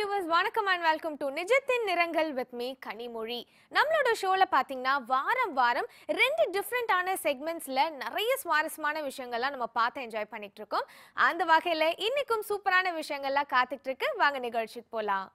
viewers, வணக்கம் and welcome to நிஜத்தின் நிறங்கள் with me Kanimozhi. நம்மளோட ஷோல பாத்தீங்கன்னா வாரம் ரெண்டு டிஃபரெண்டான செக்மெண்ட்ஸ்ல நிறைய சுவாரஸ்யமான விஷயங்கள்லாம் நம்ம பார்த்து என்ஜாய் பண்ணிட்டு இருக்கோம். அந்த வகையில இன்னைக்கும் சூப்பரான விஷயங்கள்லாம் காத்துட்டு இருக்கு. வாங்க நிகழ்ச்சிக்கு போலாம்.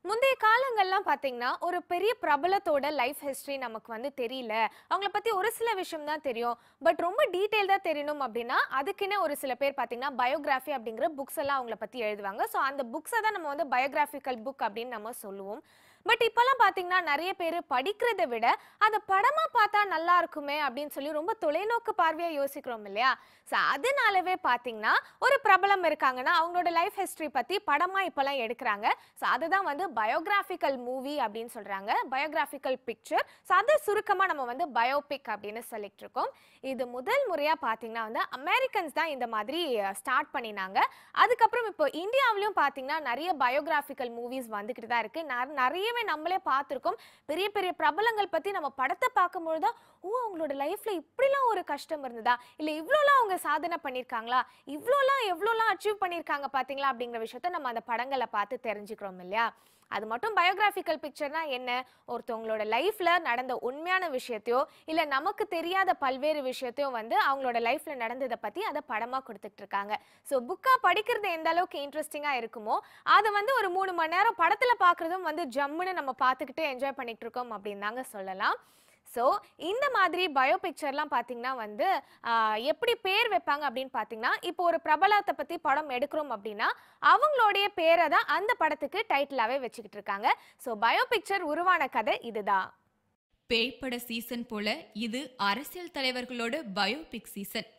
முந்தைய காலங்கள்லாம் பாத்தீங்கன்னா ஒரு பெரிய பிரபலத்தோட லைஃப் ஹிஸ்டரி நமக்கு வந்து தெரியல, அவங்கள பத்தி ஒரு சில விஷயம் தான் தெரியும். பட் ரொம்ப டீடைல்டா தெரியணும் அப்படின்னா அதுக்குன்னு ஒரு சில பேர் பாத்தீங்கன்னா பயோகிராஃபி அப்படிங்கிற புக்ஸ் எல்லாம் அவங்கள பத்தி எழுதுவாங்க. ஸோ அந்த புக்ஸை தான் நம்ம வந்து பயோகிராஃபிக்கல் புக் அப்படின்னு நம்ம சொல்லுவோம். பட் இப்பெல்லாம் பாத்தீங்கன்னா நிறைய பேர் படிக்கிறத விட அதை படமா பார்த்தா நல்லா இருக்குமே அப்படின்னு சொல்லி ரொம்ப தொலைநோக்கு பார்வையா யோசிக்கிறோம் இல்லையா? ஸோ அதனாலவே பாத்தீங்கன்னா ஒரு பிரபலம் இருக்காங்கன்னா அவங்களோட லைஃப் ஹிஸ்டரி பத்தி படமா இப்பெல்லாம் எடுக்கிறாங்க. ஸோ அதுதான் வந்து பயோகிராஃபிக்கல் மூவி அப்படின்னு சொல்றாங்க, பயோகிராஃபிக்கல் பிக்சர். ஸோ அதை சுருக்கமா நம்ம வந்து பயோபிக் அப்படின்னு சொல்லிட்டு இருக்கோம். இது முதல் முறையா பாத்தீங்கன்னா வந்து அமெரிக்கன்ஸ் தான் இந்த மாதிரி ஸ்டார்ட் பண்ணினாங்க. அதுக்கப்புறம் இப்போ இந்தியாவிலும் பாத்தீங்கன்னா நிறைய பயோகிராஃபிக்கல் மூவிஸ் வந்துகிட்டு தான் இருக்கு. நிறைய நம்மளே பார்த்திருக்கோம். பெரிய பெரிய பிரபலங்கள் பத்தி நம்ம படத்தை பார்க்கும்போது தான் அவங்களோட லைஃப்ல இப்படிலாம் ஒரு கஷ்டம் இருந்ததா, இல்ல இவ்வளோலாம் அவங்க சாதனை பண்ணிருக்காங்களா, இவ்வளோலாம் எவ்வளோலாம் அச்சீவ் பண்ணிருக்காங்க பாத்தீங்களா அப்படிங்கிற விஷயத்த நம்ம அந்த படங்களை பார்த்து தெரிஞ்சுக்கிறோம் இல்லையா? அது மட்டும் பயோகிராஃபிக்கல் பிக்சர்னா என்ன? ஒருத்தவங்களோட லைஃப்ல நடந்த உண்மையான விஷயத்தையோ இல்ல நமக்கு தெரியாத பல்வேறு விஷயத்தையோ வந்து அவங்களோட லைஃப்ல நடந்ததை பத்தி அதை படமா கொடுத்துட்டு இருக்காங்க. ஸோ புக்கா படிக்கிறது எந்த அளவுக்கு இன்ட்ரெஸ்டிங்கா இருக்குமோ அதை வந்து ஒரு 3 மணி நேரம் படத்துல பாக்குறதும் வந்து ஜம்முன்னு நம்ம பார்த்துக்கிட்டு என்ஜாய் பண்ணிட்டு இருக்கோம் அப்படின்னு தாங்க சொல்லலாம். ஸோ இந்த மாதிரி பயோ பிக்சர்லாம் பார்த்தீங்கன்னா வந்து எப்படி பேர் வைப்பாங்க அப்படின்னு பார்த்தீங்கன்னா, இப்போ ஒரு பிரபலத்தை பற்றி படம் எடுக்கிறோம் அப்படின்னா அவங்களுடைய பேரை தான் அந்த படத்துக்கு டைட்டிலாகவே வச்சுக்கிட்டு இருக்காங்க. ஸோ பயோ பிக்சர் உருவான கதை இதுதான். பேய்ப்பட சீசன் போல இது அரசியல் தலைவர்களோட பயோபிக் சீசன்.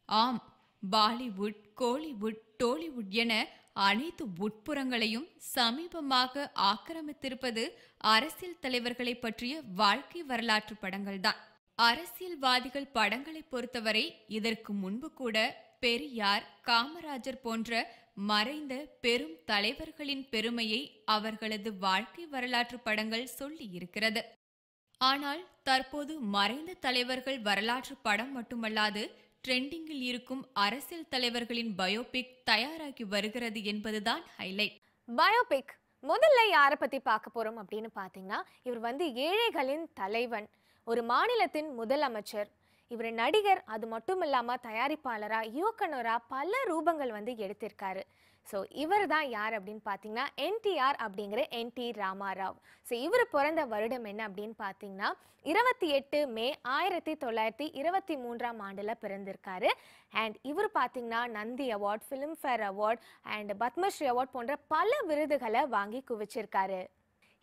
ஆம், பாலிவுட், கோலிவுட், டோலிவுட் என அனைத்து உட்புறங்களையும் சமீபமாக ஆக்கிரமித்திருப்பது அரசியல் தலைவர்களை பற்றிய வாழ்க்கை வரலாற்று படங்கள்தான். அரசியல்வாதிகள் படங்களை பொறுத்தவரை இதற்கு முன்பு கூட பெரியார், காமராஜர் போன்ற மறைந்த பெரும் தலைவர்களின் பெருமையை அவர்களது வாழ்க்கை வரலாற்று படங்கள் சொல்லி இருக்கிறது. ஆனால் தற்போது மறைந்த தலைவர்கள் வரலாற்று படம் மட்டுமல்லாது ட்ரெண்டிங்கில் இருக்கும் அரசியல் தலைவர்களின் பயோபிக் தயாராகி வருகிறது என்பதுதான் ஹைலைட். பயோபிக் முதல்ல யாரை பத்தி பார்க்க போறோம் அப்படின்னு பாத்தீங்கன்னா, இவர் வந்து ஏழைகளின் தலைவன், ஒரு மாநிலத்தின் முதலமைச்சர். இவர் நடிகர், அது மட்டும் இல்லாம தயாரிப்பாளரா, இயக்குனரா பல ரூபங்கள் வந்து எடுத்திருக்காரு. ஸோ இவர் தான் யார் அப்படின்னு பார்த்தீங்கன்னா என்டிஆர் அப்படிங்கிற என்டி ராமாராவ். ஸோ இவர் பிறந்த வருடம் என்ன அப்படின்னு பார்த்தீங்கன்னா 28 மே 1923ஆம் ஆண்டில் பிறந்திருக்காரு. அண்ட் இவர் பார்த்தீங்கன்னா Nandi award, Filmfare award and Padmashri award போன்ற பல விருதுகளை வாங்கி குவிச்சிருக்காரு.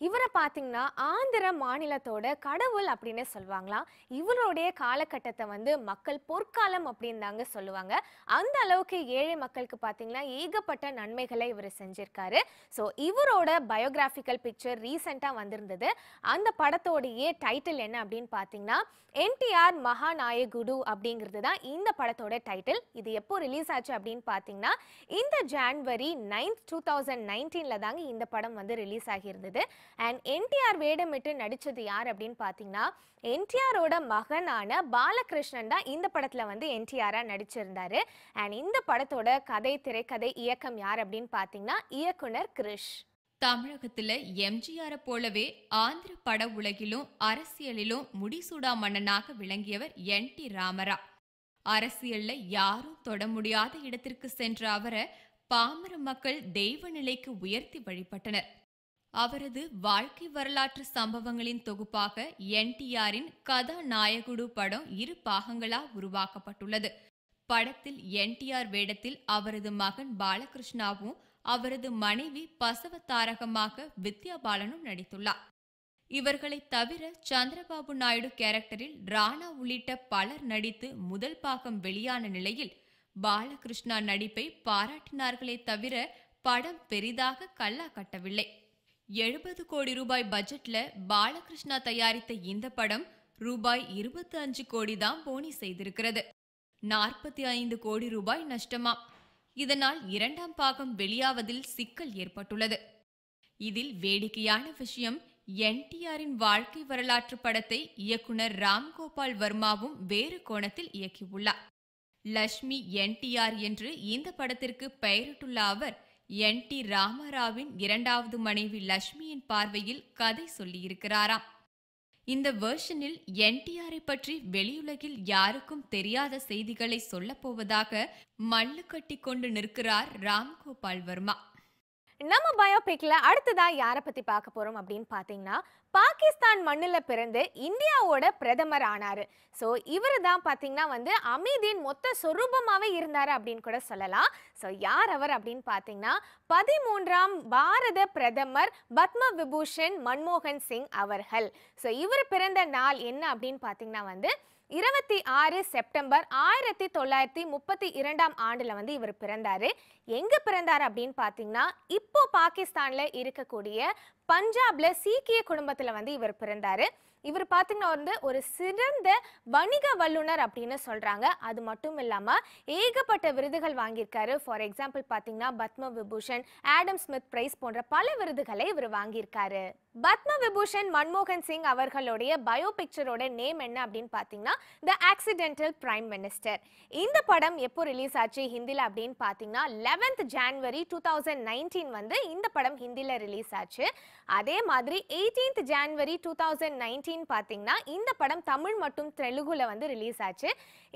இவரை பார்த்தீங்கன்னா ஆந்திர மாநிலத்தோட கடவுள் அப்படின்னு சொல்லுவாங்களாம். இவருடைய காலகட்டத்தை வந்து மக்கள் பொற்காலம் அப்படின்னு தாங்க சொல்லுவாங்க. அந்த அளவுக்கு ஏழை மக்களுக்கு பார்த்தீங்கன்னா ஏகப்பட்ட நன்மைகளை இவர் செஞ்சிருக்காரு. ஸோ இவரோட பயோகிராஃபிக்கல் பிக்சர் ரீசெண்டாக வந்திருந்தது. அந்த படத்தோடைய டைட்டில் என்ன அப்படின்னு பார்த்தீங்கன்னா என்டிஆர் மகாநாயகுடு அப்படிங்கிறது தான் இந்த படத்தோட டைட்டில். இது எப்போ ரிலீஸ் ஆச்சு அப்படின்னு பார்த்தீங்கன்னா இந்த ஜான்வரி 9, 2019 தாங்க இந்த படம் வந்து ரிலீஸ் ஆகியிருந்தது. அண்ட் என்டிஆர் வேடமிட்டு நடிச்சது யார் அப்படின்னு பார்த்தீங்கன்னா என்டிஆரோட மகனான பாலகிருஷ்ணன் தான் இந்த படத்துல வந்து என்டிஆரா நடிச்சிருந்தாரு. அண்ட் இந்த படத்தோட கதை, திரைக்கதை, இயக்கம் யார் அப்படின்னு பார்த்தீங்கன்னா இயக்குனர் கிரிஷ். தமிழகத்துல எம்ஜிஆரை போலவே ஆந்திர பட உலகிலும் அரசியலிலும் முடிசூடா மன்னனாக விளங்கியவர் என்டி ராமராவ். அரசியல்ல யாரும் தொட முடியாத இடத்திற்கு சென்ற அவரை பாமர மக்கள் தெய்வ நிலைக்கு உயர்த்தி வழிபட்டனர். அவரது வாழ்க்கை வரலாற்று சம்பவங்களின் தொகுப்பாக என்டிஆரின் கதாநாயகுடு படம் 2 பாகங்களா உருவாக்கப்பட்டுள்ளது. படத்தில் என்டிஆர் வேடத்தில் அவரது மகன் பாலகிருஷ்ணாவும் அவரது மனைவி பசவதாரகமாக வித்யா பாலனும் நடித்துள்ளார். இவர்களை தவிர சந்திரபாபு நாயுடு கேரக்டரில் ராணா உள்ளிட்ட பலர் நடித்து முதல் பாகம் வெளியான நிலையில் பாலகிருஷ்ணா நடிப்பை பாராட்டினார்களே தவிர படம் பெரிதாக கல்லா கட்டவில்லை. 70 கோடி ரூபாய் பட்ஜெட்ல பாலகிருஷ்ணா தயாரித்த இந்த படம் ரூபாய் 25 கோடி தான் போனி செய்திருக்கிறது. 45 கோடி ரூபாய் நஷ்டமா. இதனால் 2ஆம் பாகம் வெளியாவதில் சிக்கல் ஏற்பட்டுள்ளது. இதில் வேடிக்கையான விஷயம், என்டிஆரின் வாழ்க்கை வரலாற்று படத்தை இயக்குனர் ராம்கோபால் வர்மாவும் வேறு கோணத்தில் இயக்கியுள்ளார். லட்சுமி என்டிஆர் என்று இந்த படத்திற்கு பெயரிட்டுள்ள அவர் என்.டி. ராமராவின் இரண்டாவது மனைவி லட்சுமியின் பார்வையில் கதை சொல்லியிருக்கிறாராம். இந்த வெர்ஷனில் என்டிஆரை பற்றி வெளியுலகில் யாருக்கும் தெரியாத செய்திகளை சொல்லப் போவதாக மல்லு கட்டி கொண்டு நிற்கிறார் ராம்கோபால் வர்மா. நம்ம பயோபிக்ல அடுத்ததா யாரை பத்தி பார்க்க போறோம் அப்படின்னு பாத்தீங்கன்னா, பாகிஸ்தான் மண்ணுல பிறந்து இந்தியாவோட பிரதமர் ஆனாரு. ஸோ இவரு தான் பாத்தீங்கன்னா அமைதியின் மொத்த சொரூபமாவே இருந்தாரு அப்படின்னு கூட சொல்லலாம். ஸோ யார் அவர் அப்படின்னு பாத்தீங்கன்னா, 13ஆம் பாரத பிரதமர் பத்ம விபூஷன் மன்மோகன் சிங் அவர்கள். ஸோ இவர் பிறந்த நாள் என்ன அப்படின்னு பாத்தீங்கன்னா 26 செப்டம்பர் 1932 ஆண்டுல இவர் பிறந்தாரு. எங்க பிறந்தாரு அப்படின்னு பாத்தீங்கன்னா, இப்போ பாகிஸ்தான்ல இருக்கக்கூடிய பஞ்சாப்ல சீக்கிய குடும்பத்துல இவர் பிறந்தாரு. இவர் பாத்தீங்கன்னா ஒரு சிறந்த வணிக வல்லுனர் அப்படின்னு சொல்றாங்க. அது மட்டும் இல்லாம ஏகப்பட்ட விருதுகள் வாங்கியிருக்காரு. ஃபார் எக்ஸாம்பிள் பாத்தீங்கன்னா Padma Vibhushan, Adam Smith prize போன்ற பல விருதுகளை இவர் வாங்கியிருக்காரு. பத்ம விபூஷன் மன்மோகன் சிங் அவர்களுடைய பயோ பிக்சரோட நேம் என்ன அப்படின்னு பாத்தீங்கன்னா தி ஆக்சிடென்டல் பிரைம் மினிஸ்டர். இந்த படம் எப்போ ரிலீஸ் ஆச்சு ஹிந்தில அப்படின்னு பாத்தீங்கன்னா 11th ஜனவரி 2019 இந்த படம் ஹிந்தில ரிலீஸ் ஆச்சு. அதே மாதிரி 18th ஜனவரி 2019 பாத்தீங்கன்னா இந்த படம் தமிழ் மற்றும் தெலுங்குல ரிலீஸ் ஆச்சு.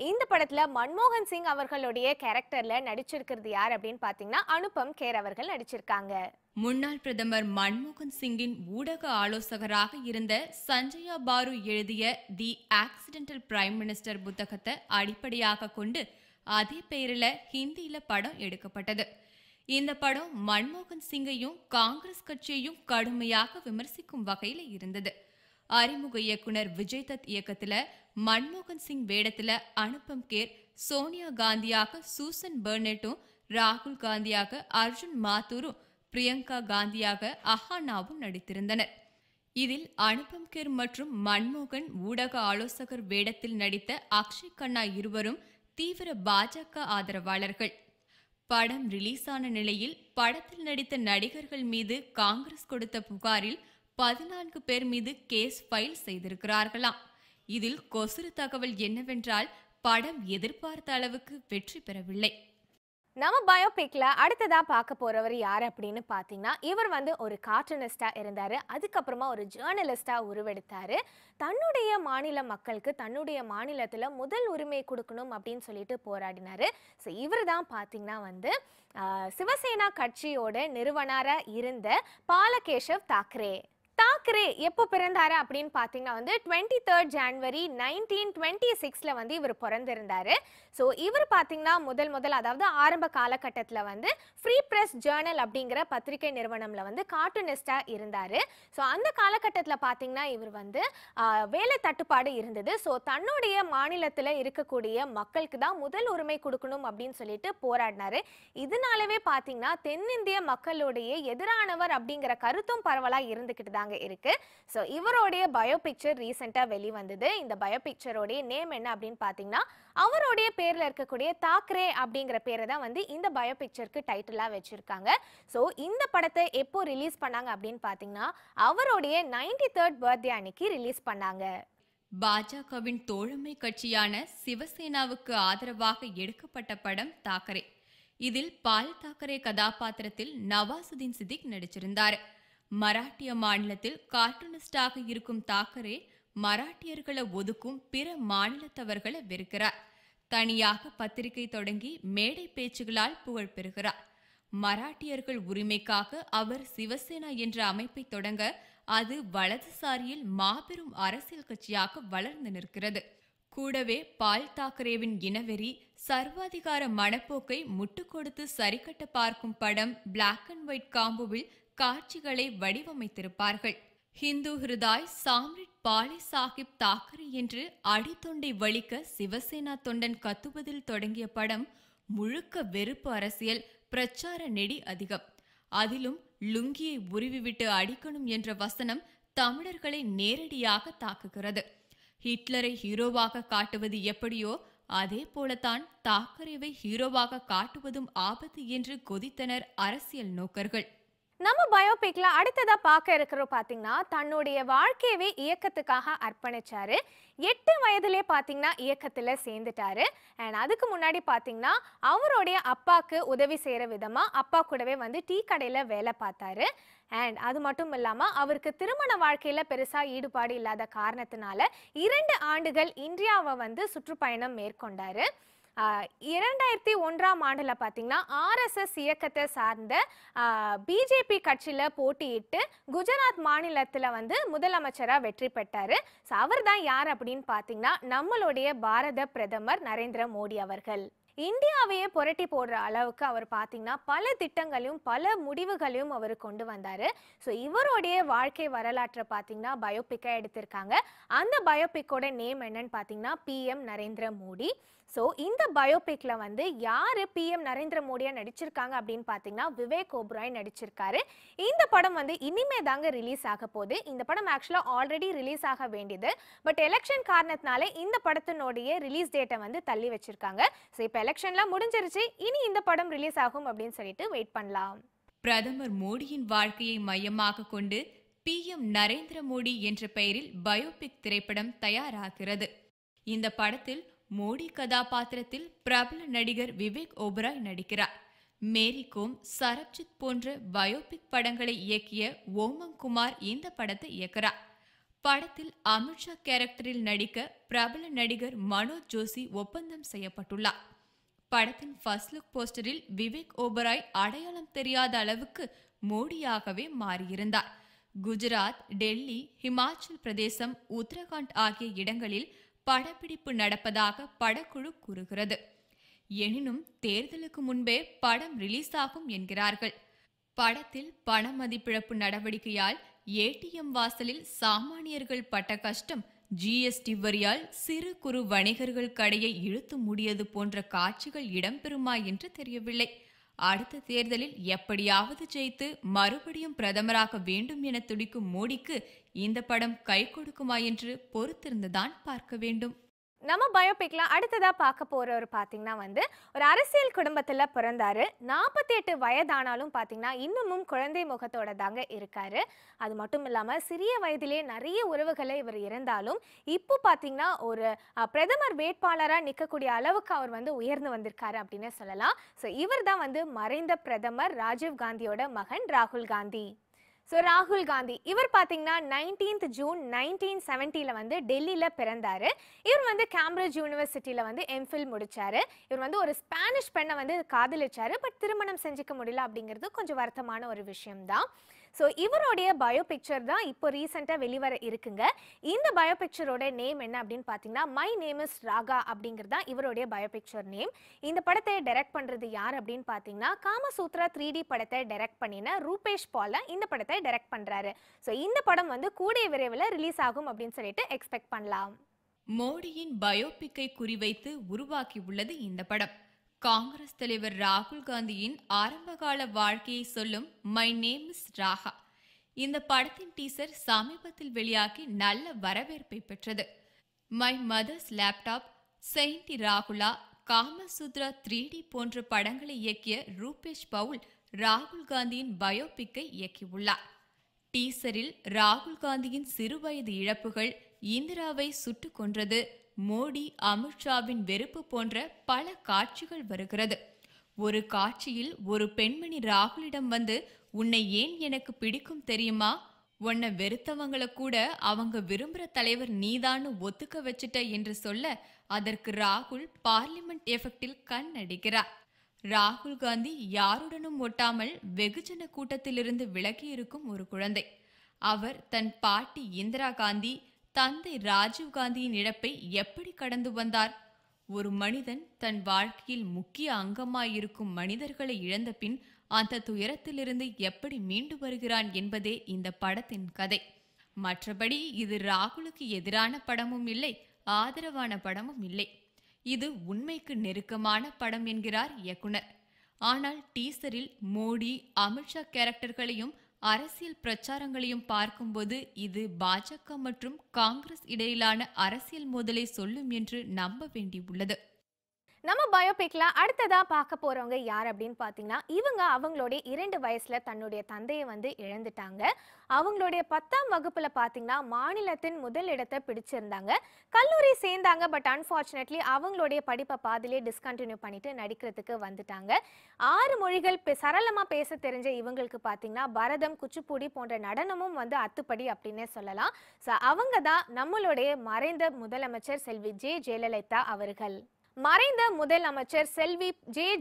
இந்த படத்துல மன்மோகன் சிங் அவர்களுடைய கேரக்டர்ல நடிச்சிருக்கிறது யார் அப்படின்னு பாத்தீங்கன்னா அனுபம் கேர் அவர்கள் நடிச்சிருக்காங்க. முன்னாள் பிரதமர் மன்மோகன் சிங்கின் ஊடக ஆலோசகராக இருந்த சஞ்சயா பாரு எழுதிய தி ஆக்சிடென்டல் பிரைம் மினிஸ்டர் புத்தகத்தை அடிப்படையாக கொண்டு அதே பெயரில் ஹிந்தியில படம் எடுக்கப்பட்டது. இந்த படம் மன்மோகன் சிங்கையும் காங்கிரஸ் கட்சியையும் கடுமையாக விமர்சிக்கும் வகையில் இருந்தது. அறிமுக இயக்குனர் விஜய் தத் இயக்கத்துல மன்மோகன் சிங் வேடத்துல அனுபம் கேர், சோனியா காந்தியாக சூசன் பெர்னெட்டும், ராகுல் காந்தியாக அர்ஜுன் மாத்தூரும், பிரியங்கா காந்தியாக அஹானாவும் நடித்திருந்தனர். இதில் அனுபம் கேர் மற்றும் மன்மோகன் ஊடக ஆலோசகர் வேடத்தில் நடித்த அக்ஷய் கண்ணா இருவரும் தீவிர பாஜக ஆதரவாளர்கள். படம் ரிலீஸ் ஆன நிலையில் படத்தில் நடித்த நடிகர்கள் மீது காங்கிரஸ் கொடுத்த புகாரில் 14 பேர் மீது கேஸ் ஃபைல் செய்திருக்கிறார்களாம். இதில் கொசுறு தகவல் என்னவென்றால் படம் எதிர்பார்த்த அளவுக்கு வெற்றி பெறவில்லை. நம்ம பயோபிக்ல அடுத்ததா பார்க்க போறவர் யார் அப்படின்னு பாத்தீங்கன்னா, இவர் ஒரு கார்ட்டூனிஸ்டா இருந்தாரு. அதுக்கப்புறமா ஒரு ஜேர்னலிஸ்டா உருவெடுத்தாரு. தன்னுடைய மாநில மக்களுக்கு தன்னுடைய மாநிலத்துல முதல் உரிமை கொடுக்கணும் அப்படின்னு சொல்லிட்டு போராடினாரு. ஸோ இவர் தான் பாத்தீங்கன்னா சிவசேனா கட்சியோட நிறுவனரா இருந்த பாலகேஷவ் தாக்கரே. தாக்கரே எப்போ பிறந்தாரு அப்படின்னு பாத்தீங்கன்னா 23rd ஜனவரி 1926ல இவர் பிறந்திருந்தாரு. ஸோ இவர் பாத்தீங்கன்னா முதல் அதாவது ஆரம்ப காலகட்டத்தில் ஃப்ரீ பிரஸ் ஜேர்னல் அப்படிங்கிற பத்திரிகை நிறுவனம்ல கார்ட்டூனிஸ்டா இருந்தாரு. ஸோ அந்த காலகட்டத்தில் பாத்தீங்கன்னா இவர் வேலை தட்டுப்பாடு இருந்தது. ஸோ தன்னுடைய மாநிலத்தில் இருக்கக்கூடிய மக்களுக்கு தான் முதல் உரிமை கொடுக்கணும் அப்படின்னு சொல்லிட்டு போராடினாரு. இதனாலவே பாத்தீங்கன்னா தென்னிந்திய மக்களுடைய எதிரானவர் அப்படிங்கிற கருத்தும் பரவலா இருந்துகிட்டு தாங்க இருக்கு. சோ இவருடைய பயோ பிக்சர் ரீசெண்டா வெளிவந்தது. இந்த பயோ பிக்சரோட நேம் என்ன அப்படின்னு பாத்தீங்கன்னா அவருடைய பேர்ல இருக்கக்கூடிய தாக்கரே அப்படிங்கிற பேரை தான் இந்த பயோ பிக்சருக்கு டைட்டிலா வச்சிருக்காங்க. சோ இந்த படத்தை எப்போ ரிலீஸ் பண்ணாங்க அப்படின்னு பாத்தீங்கன்னா அவருடைய 93rd பர்த்டே அன்னைக்கு ரிலீஸ் பண்ணாங்க. பாஜகவின் தோழமை கட்சியான சிவசேனாவுக்கு ஆதரவாக எடுக்கப்பட்ட படம் தாக்கரே. இதில் பால் தாக்கரே கதாபாத்திரத்தில் நவாசுதீன் சித்திக் நடிச்சிருந்தார். மராட்டிய மாநிலத்தில் கார்ட்டூனிஸ்டாக இருக்கும் தாக்கரே மராட்டியர்களை ஒதுக்கும் பிற மாநிலத்தவர்களை வெறுக்கிறார். தனியாக பத்திரிகை தொடங்கி மேடை பேச்சுகளால் புகழ் பெறுகிறார். மராட்டியர்கள் உரிமைக்காக அவர் சிவசேனா என்ற அமைப்பை தொடங்க அது வலதுசாரியில் மாபெரும் அரசியல் கட்சியாக வளர்ந்து நிற்கிறது. கூடவே பால் தாக்கரேவின் இனவெறி, சர்வாதிகார மனப்போக்கை முட்டுக் கொடுத்து சரிக்கட்ட பார்க்கும் படம் பிளாக் அண்ட் ஒயிட் காம்போவில் காட்சிகளை வடிவமைத்திருப்பார்கள். ஹிந்து ஹிருதாய் சாம்ரிட் பாலே சாஹிப் தாக்கரே என்று அடித்தொண்டை வலிக்க சிவசேனா தொண்டன் கத்துவதில் தொடங்கிய படம் முழுக்க வெறுப்பு அரசியல், பிரச்சார நெடி அதிகம். அதிலும் லுங்கியை உருவிவிட்டு அடிக்கணும் என்ற வசனம் தமிழர்களை நேரடியாக தாக்குகிறது. ஹிட்லரை ஹீரோவாக காட்டுவது எப்படியோ அதே போலத்தான் தாக்கரேவை ஹீரோவாக காட்டுவதும் ஆபத்து என்று கொதித்தனர் அரசியல் நோக்கர்கள். நம்ம பயோபிக்ல அடுத்ததா பார்க்க இருக்கிறோம் பாத்தீங்கன்னா தன்னுடைய வாழ்க்கையவே இயக்கத்துக்காக அர்ப்பணிச்சாரு. 8 வயதிலே பாத்தீங்கன்னா இயக்கத்துல சேர்ந்துட்டாரு. அண்ட் அதுக்கு முன்னாடி பாத்தீங்கன்னா அவருடைய அப்பாக்கு உதவி செய்யற விதமா அப்பா கூடவே வந்து டீ கடையில வேலை பார்த்தாரு. அண்ட் அது மட்டும் இல்லாம அவருக்கு திருமண வாழ்க்கையில பெருசா ஈடுபாடு இல்லாத காரணத்தினால 2 ஆண்டுகள் இந்தியாவை வந்து சுற்றுப்பயணம் மேற்கொண்டாரு. 2001ஆம் ஆண்டுல பாத்தீங்கன்னா ஆர்எஸ்எஸ் இயக்கத்தை சார்ந்த பிஜேபி கட்சியில போட்டியிட்டு குஜராத் மாநிலத்துல வந்து முதலமைச்சரா வெற்றி பெற்றாரு. அவர் தான் யார் அப்படின்னு பாத்தீங்கன்னா நம்மளுடைய பாரத பிரதமர் நரேந்திர மோடி அவர்கள். இந்தியாவையே புரட்டி போடுற அளவுக்கு அவர் பார்த்தீங்கன்னா பல திட்டங்களையும் பல முடிவுகளையும் அவர் கொண்டு வந்தாரு. ஸோ இவருடைய வாழ்க்கை வரலாற்றை பார்த்தீங்கன்னா பயோபிக்காக எடுத்திருக்காங்க. அந்த பயோபிக்கோட நேம் என்னன்னு பார்த்தீங்கன்னா பிஎம் நரேந்திர மோடி. ஸோ இந்த பயோபிக்ல வந்து யாரு பிஎம் நரேந்திர மோடியா நடிச்சிருக்காங்க அப்படின்னு பார்த்தீங்கன்னா விவேக் ஓபராய் நடிச்சிருக்காரு. இந்த படம் வந்து இனிமே தாங்க ரிலீஸ் ஆக போகுது. இந்த படம் ஆக்சுவலாக ஆல்ரெடி ரிலீஸ் ஆக வேண்டியது. பட் எலெக்ஷன் காரணத்தினால இந்த படத்தினுடைய ரிலீஸ் டேட்டை வந்து தள்ளி வச்சிருக்காங்க. ஸோ இப்போ எலெக்ஷன்லாம் முடிஞ்சிருச்சு, இனி இந்த படம் ரிலீஸ் ஆகும் அப்படின்னு சொல்லிட்டு வெயிட் பண்ணலாம். பிரதமர் மோடியின் வாழ்க்கையை மையமாக கொண்டு பிஎம் நரேந்திர மோடி என்ற பெயரில் பயோபிக் திரைப்படம் தயாராகிறது. இந்த படத்தில் மோடி கதாபாத்திரத்தில் பிரபல நடிகர் விவேக் ஓபராய் நடிக்கிறார். மேரி கோம், சரப்ஜித் போன்ற பயோபிக் படங்களை இயக்கிய ஓமங் குமார் இந்த படத்தை இயக்குகிறார். படத்தில் அமித்ஷா கேரக்டரில் நடிக்க பிரபல நடிகர் மனோஜ் ஜோஷி ஒப்பந்தம் செய்யப்பட்டுள்ளார். படத்தின் ஃபர்ஸ்ட் லுக் போஸ்டரில் விவேக் ஓபராய் அடையாளம் தெரியாத அளவுக்கு மோடியாகவே மாறியிருந்தார். குஜராத், டெல்லி, ஹிமாச்சல் பிரதேசம், உத்தரகாண்ட் ஆகிய இடங்களில் படப்பிடிப்பு நடப்பதாக படக்குழு கூறுகிறது. எனினும் தேர்தலுக்கு முன்பே படம் ரிலீஸ் ஆகும் என்கிறார்கள். படத்தில் பண மதிப்பிழப்பு நடவடிக்கையால் ஏடிஎம் வாசலில் சாமானியர்கள் பட்ட கஷ்டம், ஜிஎஸ்டி வரியால் சிறு குறு வணிகர்கள் கடையை இழுத்து மூடியது போன்ற காட்சிகள் இடம்பெறுமா என்று தெரியவில்லை. அடுத்த தேர்தலில் எப்படியாவது ஜெயித்து மறுபடியும் பிரதமராக வேண்டும் என துடிக்கும் மோடிக்கு இந்த படம் கை கொடுக்குமா என்று பொறுத்திருந்துதான் பார்க்க வேண்டும். நம்ம பயோபிக்ல அடுத்ததா பார்க்க போறவர் பாத்தீங்கன்னா வந்து ஒரு அரசியல் குடும்பத்துல பிறந்தாரு. 48 வயதானாலும் பாத்தீங்கன்னா இன்னமும் குழந்தை முகத்தோட தாங்க இருக்காரு. அது மட்டும் இல்லாம சிறிய வயதிலே நிறைய உறவுகளை இவர் இருந்தாலும் இப்போ பாத்தீங்கன்னா ஒரு பிரதமர் வேட்பாளரா நிற்கக்கூடிய அளவுக்கு அவர் வந்து உயர்ந்து வந்திருக்காரு அப்படின்னு சொல்லலாம். ஸோ இவர் தான் வந்து மறைந்த பிரதமர் ராஜீவ் காந்தியோட மகன் ராகுல் காந்தி. ஸோ ராகுல் காந்தி இவர் பார்த்தீங்கன்னா 19th ஜூன் 1970 வந்து டெல்லியில் பிறந்தாரு. இவர் வந்து கேம்பிரிட்ஜ் யூனிவர்சிட்டியில் வந்து எம்ஃபில் முடிச்சாரு. இவர் வந்து ஒரு ஸ்பானிஷ் பெண்ணை வந்து காதலிச்சாரு. பட் திருமணம் செஞ்சுக்க முடியல அப்படிங்கிறது கொஞ்சம் வருத்தமான ஒரு விஷயம்தான். ஸோ இவருடைய பயோ பிக்சர் தான் இப்போ ரீசெண்டாக வெளிவர இருக்குங்க. இந்த பயோ பிக்சரோட நேம் என்ன அப்படின்னு பார்த்தீங்கன்னா மை நேம் இஸ் ராகா அப்படிங்கிறது தான் இவருடைய பயோ பிக்சர் நேம். இந்த படத்தை டைரக்ட் பண்ணுறது யார் அப்படின்னு பார்த்தீங்கன்னா காமசூத்ரா 3D படத்தை டைரக்ட் பண்ணின ரூபேஷ் பால இந்த படத்தை டைரக்ட் பண்ணுறாரு. ஸோ இந்த படம் வந்து கூடிய விரைவில் ரிலீஸ் ஆகும் அப்படின்னு சொல்லிட்டு எக்ஸ்பெக்ட் பண்ணலாம். மோடியின் பயோபிக்கை குறிவைத்து உருவாக்கி உள்ளது இந்த படம். காங்கிரஸ் தலைவர் ராகுல் காந்தியின் ஆரம்பகால வாழ்க்கையை சொல்லும் மை நேம் இஸ் ராகா. இந்த படத்தின் டீசர் சமீபத்தில் வெளியாகி நல்ல வரவேற்பை பெற்றது. மை மதர்ஸ் லேப்டாப், செயின்ட் ராகுலா, காமசூத்ரா 3D போன்ற படங்களை இயக்கிய ரூபேஷ் பவுல் ராகுல் காந்தியின் பயோபிக்கை இயக்கியுள்ளார். டீசரில் ராகுல் காந்தியின் சிறுவயது இழப்புகள், இந்திராவை சுட்டுக் கொன்றது, மோடி அமித்ஷாவின் வெறுப்பு போன்ற பல காட்சிகள் வருகிறது. ஒரு காட்சியில் ஒரு பெண்மணி ராகுலிடம் வந்து, உன்னை ஏன் எனக்கு பிடிக்கும் தெரியுமா, உன்னை வெறுத்தவங்களை கூட அவங்க விரும்புகிற தலைவர் நீதான்னு ஒத்துக்க வச்சுட்ட என்று சொல்ல, அதற்கு ராகுல் பார்லிமெண்ட் எஃபெக்டில் கண் அடிக்கிறார். ராகுல் காந்தி யாருடனும் ஒட்டாமல் வெகுஜன கூட்டத்திலிருந்து விலகி இருக்கும் ஒரு குழந்தை. அவர் தன் பாட்டி இந்திரா காந்தி, தந்தை ராஜீவ் காந்தியின் இழப்பை எப்படி கடந்து வந்தார்? ஒரு மனிதன் தன் வாழ்க்கையில் முக்கிய அங்கமாயிருக்கும் மனிதர்களை இழந்த பின் அந்த துயரத்திலிருந்து எப்படி மீண்டு வருகிறான் என்பதே இந்த படத்தின் கதை. மற்றபடி இது ராகுலுக்கு எதிரான படமும் இல்லை, ஆதரவான படமும் இல்லை. இது உண்மைக்கு நெருக்கமான படம் என்கிறார் இயக்குனர். ஆனால் டீசரில் மோடி, அமித்ஷா கேரக்டர்களையும் அரசியல் பிரச்சாரங்களையும் பார்க்கும்போது இது பாஜக மற்றும் காங்கிரஸ் இடையிலான அரசியல் மோதலை சொல்லும் என்று நம்ப வேண்டியுள்ளது. நம்ம பயோபிக்ல அடுத்ததா பார்க்க போறவங்க யார் அப்படின்னு பாத்தீங்கன்னா, இவங்க அவங்களுடைய 2 வயசுல தன்னுடைய தந்தையை வந்து இழந்துட்டாங்க. அவங்களுடைய 10ஆம் வகுப்புல பாத்தீங்கன்னா மாநிலத்தின் முதல் இடத்தை பிடிச்சிருந்தாங்க. கல்லூரி சேர்ந்தாங்க. பட் அன்பார்ச்சுனேட்லி அவங்களுடைய படிப்பை பாதியிலே டிஸ்கண்டினியூ பண்ணிட்டு நடிக்கிறதுக்கு வந்துட்டாங்க. 6 மொழிகள் சரளமா பேச தெரிஞ்ச இவங்களுக்கு பாத்தீங்கன்னா பரதம், குச்சிப்புடி போன்ற நடனமும் வந்து அத்துப்படி அப்படின்னே சொல்லலாம். ஸோ அவங்க தான் நம்மளுடைய மறைந்த முதலமைச்சர் செல்வி ஜெயலலிதா அவர்கள். மறைந்த முதலமைச்சர் செல்வி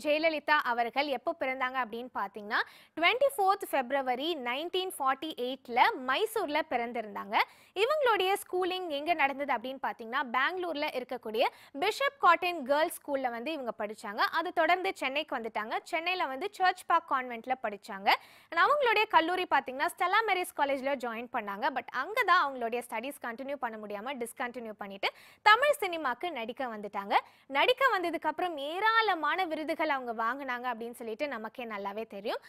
ஜெயலலிதா அவர்கள் எப்போ பிறந்தாங்க அப்படின்னு பார்த்தீங்கன்னா 24 February 1948ல மைசூர்ல பிறந்திருந்தாங்க. இவங்களுடைய ஸ்கூலிங் எங்க நடந்தது அப்படின்னு பார்த்தீங்கன்னா பெங்களூர்ல இருக்கக்கூடிய பிஷப் காட்டன் கேர்ள்ஸ் ஸ்கூல்ல வந்து இவங்க படிச்சாங்க. அது தொடர்ந்து சென்னைக்கு வந்துட்டாங்க. சென்னையில வந்து சர்ச் பார்க் கான்வென்ட்ல படிச்சாங்க. அவங்களுடைய கல்லூரி பார்த்தீங்கன்னா ஸ்டெல்லா மேரிஸ் காலேஜ்ல ஜாயின் பண்ணாங்க. பட் அங்கே தான் அவங்களுடைய ஸ்டடீஸ் கண்டினியூ பண்ண முடியாம டிஸ்கண்டினியூ பண்ணிட்டு தமிழ் சினிமாக்கு நடிக்க வந்துட்டாங்க. நடிக்க வந்ததுக்கு அப்புறம் ஏராளமான விருதுகள் அவங்க வாங்கினாங்க அப்படின்னு சொல்லிட்டு நமக்கே நல்லாவே தெரியும்.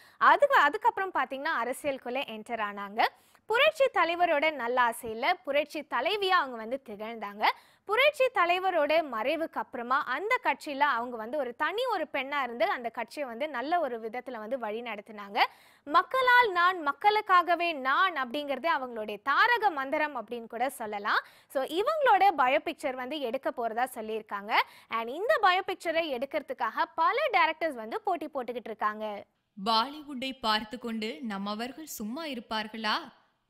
அதுக்கப்புறம் பாத்தீங்கன்னா அரசியலுக்குள்ள என்டர் ஆனாங்க. புரட்சி தலைவரோட நல்லாசையில புரட்சி தலைவியா அவங்க வந்து திகழ்ந்தாங்க. புரட்சி தலைவரோட மறைவுக்கு அப்புறமா அந்த கட்சியில அவங்க வந்து ஒரு பெண்ணா இருந்து அந்த கட்சியை வந்து நல்ல ஒரு விதத்துல வந்து வழி நடத்தினாங்க. மக்களால் நான், மக்களுக்காகவே நான் அப்படிங்கறதே அவங்களுடைய தாரக மந்திரம் அப்படின்னு கூட சொல்லலாம். ஸோ இவங்களோட பயோபிக்சர் வந்து எடுக்க போறதா சொல்லியிருக்காங்க. அண்ட் இந்த பயோபிக்சரை எடுக்கிறதுக்காக பல டைரக்டர்ஸ் வந்து போட்டி போட்டுக்கிட்டு இருக்காங்க. பாலிவுட்டை பார்த்து கொண்டு நம்மவர்கள் சும்மா இருப்பார்களா?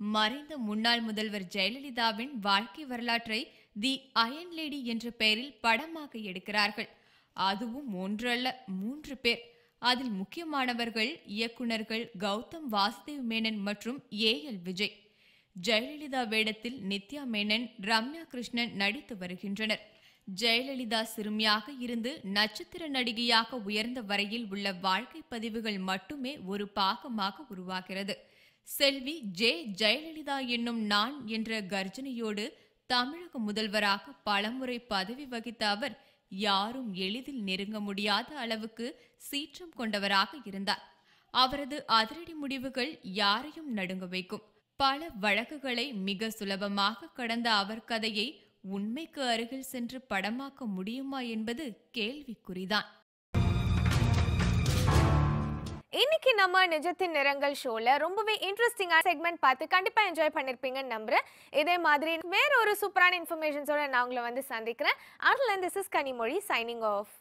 மறைந்த முன்னாள் முதல்வர் ஜெயலலிதாவின் வாழ்க்கை வரலாற்றை தி அயன் லேடி என்ற பெயரில் படமாக எடுக்கிறார்கள். அதுவும் 1 அல்ல 3 பேர். அதில் முக்கியமானவர்கள் இயக்குனர்கள் கௌதம் வாசுதேவ் மேனன் மற்றும் AL விஜய். ஜெயலலிதா வேடத்தில் நித்யா மேனன், ரம்யா கிருஷ்ணன் நடித்து வருகின்றனர். ஜெயலலிதா சிறுமியாக இருந்து நட்சத்திர நடிகையாக உயர்ந்த வரையில் உள்ள வாழ்க்கை பதிவுகள் மட்டுமே ஒரு பாகமாக உருவாகிறது. செல்வி ஜெயலலிதா என்னும் நான் என்ற கர்ஜனையோடு தமிழக முதல்வராக பலமுறை பதவி வகித்த அவர் யாரும் எளிதில் நெருங்க முடியாத அளவுக்கு சீற்றம் கொண்டவராக இருந்தார். அவரது அதிரடி முடிவுகள் யாரையும் நடுங்க வைக்கும். பல வழக்குகளை மிக சுலபமாக கடந்த அவர் கதையை உண்மைக்கு அருகில் சென்று படமாக்க முடியுமா என்பது கேள்விக்குறிதான். இன்னைக்கு நம்ம நிஜத்தின் நிறங்கள் ஷோல ரொம்பவே இன்ட்ரெஸ்டிங்கான செக்மெண்ட் பார்த்து கண்டிப்பா என்ஜாய் பண்ணிருப்பீங்கன்னு நம்புறேன். இதே மாதிரி வேற ஒரு சூப்பரான இன்ஃபர்மேஷன்ஸோட நான் உங்களை வந்து சந்திக்கிறேன். அதுல this is Kanimozhi signing off.